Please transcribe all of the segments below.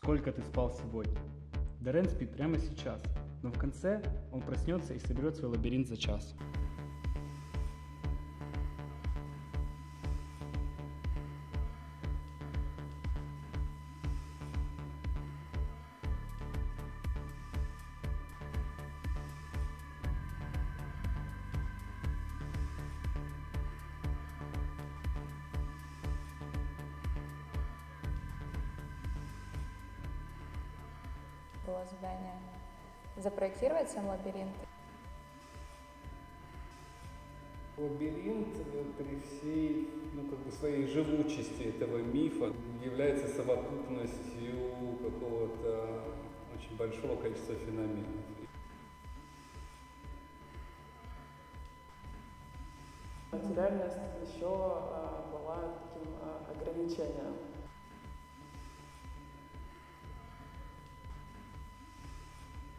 сколько ты спал сегодня. Дорен спит прямо сейчас, но в конце он проснется и соберет свой лабиринт за час. Было задание запроектировать сам лабиринт. Лабиринт при всей своей живучести этого мифа является совокупностью какого-то очень большого количества феноменов. Материальность еще была таким ограничением.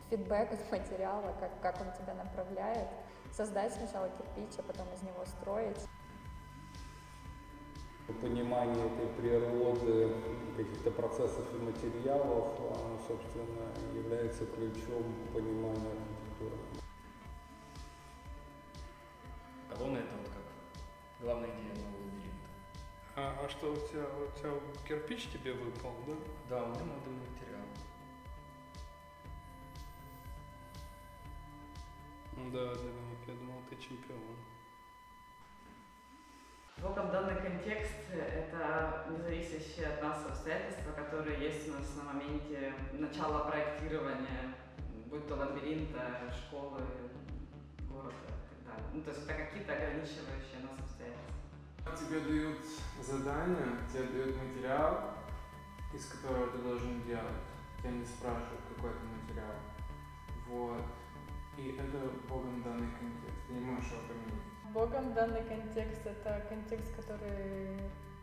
Фидбэк от материала, как он тебя направляет. Создать сначала кирпич, а потом из него строить. Понимание этой природы, каких-то процессов и материалов, собственно, является ключом к пониманию архитектуры. Колонна — это вот как главная идея нового лабиринта. А что, у тебя кирпич тебе выпал, да? Да, у меня модульный материал. Да, я думал, ты чемпион. Богом-данный контекст — это независящие от нас обстоятельства, которые есть у нас на моменте начала проектирования, будь то лабиринта, школы, города и так далее. То есть это какие-то ограничивающие нас обстоятельства. Тебе дают задание, тебе дают материал, из которого ты должен делать. Тебя не спрашивают, какой это материал. Вот. И это Богом данный контекст. Ты не можешь его поменять. Богом данный контекст — это контекст, который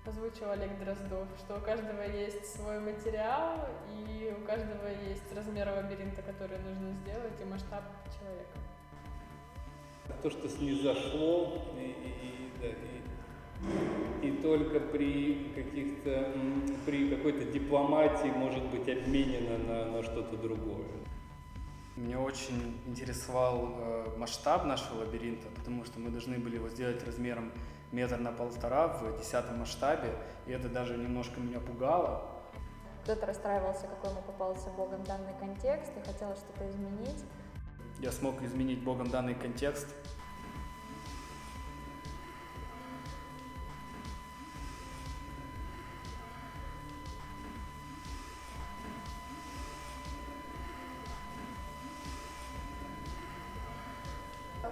озвучил Олег Дроздов, что у каждого есть свой материал, и у каждого есть размер лабиринта, который нужно сделать, и масштаб человека. То, что снизошло, и только при какой-то дипломатии может быть обменено на что-то другое. Меня очень интересовал масштаб нашего лабиринта, потому что мы должны были его сделать размером 1,5 метра в 10 масштабе, и это даже немножко меня пугало. Кто-то расстраивался, какой ему попался Богом данный контекст, и хотел что-то изменить. Я смог изменить Богом данный контекст.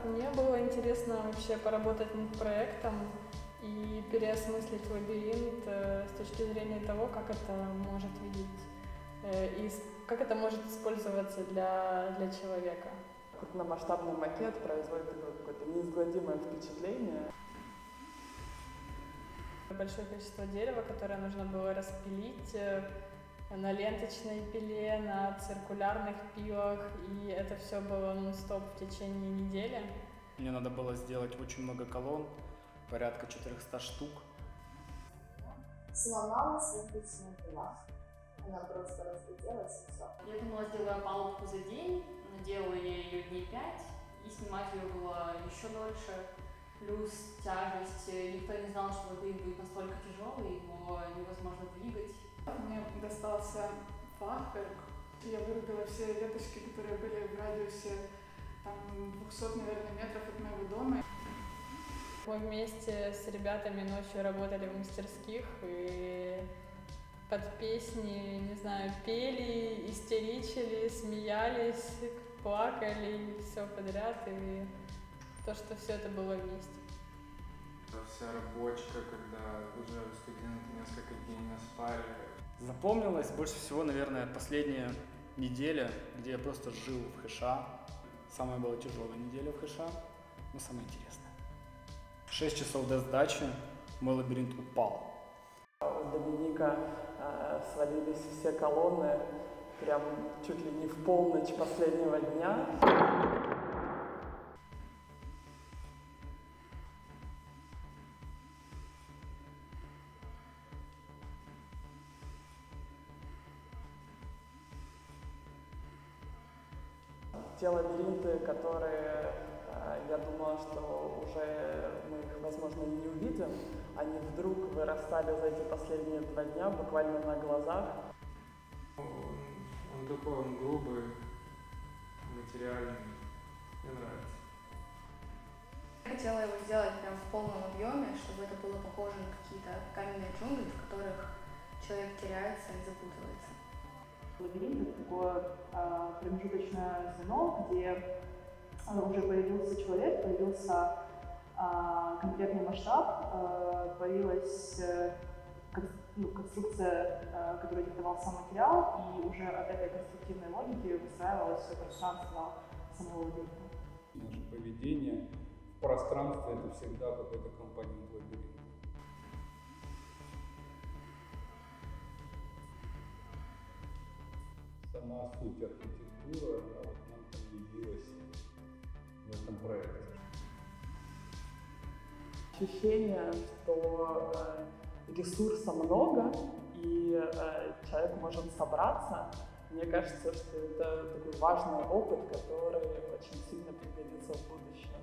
Мне было интересно вообще поработать над проектом и переосмыслить лабиринт с точки зрения того, как это может видеть и как это может использоваться для человека. Крупномасштабный макет производит какое-то неизгладимое впечатление. Большое количество дерева, которое нужно было распилить на ленточной пиле, на циркулярных пилах, и это все было нон-стоп в течение недели. Мне надо было сделать очень много колонн, порядка 400 штук. Сломалась ленточная пила. Она просто разлетелась и все. Я думала, сделаю опалубку за день, но делала я ее дней 5, и снимать ее было еще дольше. Плюс тяжесть. Никто не знал, что лабиринт будет настолько тяжелый, его невозможно двигать. Мне достался фахверк. Я вырубила все веточки, которые были в радиусе 200, наверное, метров от моего дома. Мы вместе с ребятами ночью работали в мастерских и под песни, не знаю, пели, истеричили, смеялись, плакали, все подряд. И то, что все это было вместе. Вся рабочка, когда уже студенты несколько дней не спали. Запомнилась больше всего, наверное, последняя неделя, где я просто жил в хэша. Самая была тяжелая неделя в хэша, но самая интересная. 6 часов до сдачи мой лабиринт упал. У Доминика свалились все колонны прям чуть ли не в полночь последнего дня. те лабиринты, которые я думала, что уже мы их, возможно, и не увидим, они вдруг вырастали за эти последние 2 дня буквально на глазах. Он такой, он грубый, материальный, мне нравится. Я хотела его сделать прям в полном объеме, чтобы это было похоже на какие-то каменные джунгли, в которых человек теряется и запутывается. Лабиринт — это такое промежуточное звено, где уже появился человек, появился конкретный масштаб, появилась конструкция, которую диктовал сам материал, и уже от этой конструктивной логики выстраивалось все пространство самого лабиринта. Наше поведение в пространстве — это всегда какой-то компонент лабиринта. Сама суть архитектуры, она вот нам появилась в этом проекте. Ощущение, что ресурса много, и человек может собраться. Мне кажется, что это такой важный опыт, который очень сильно пригодится в будущем.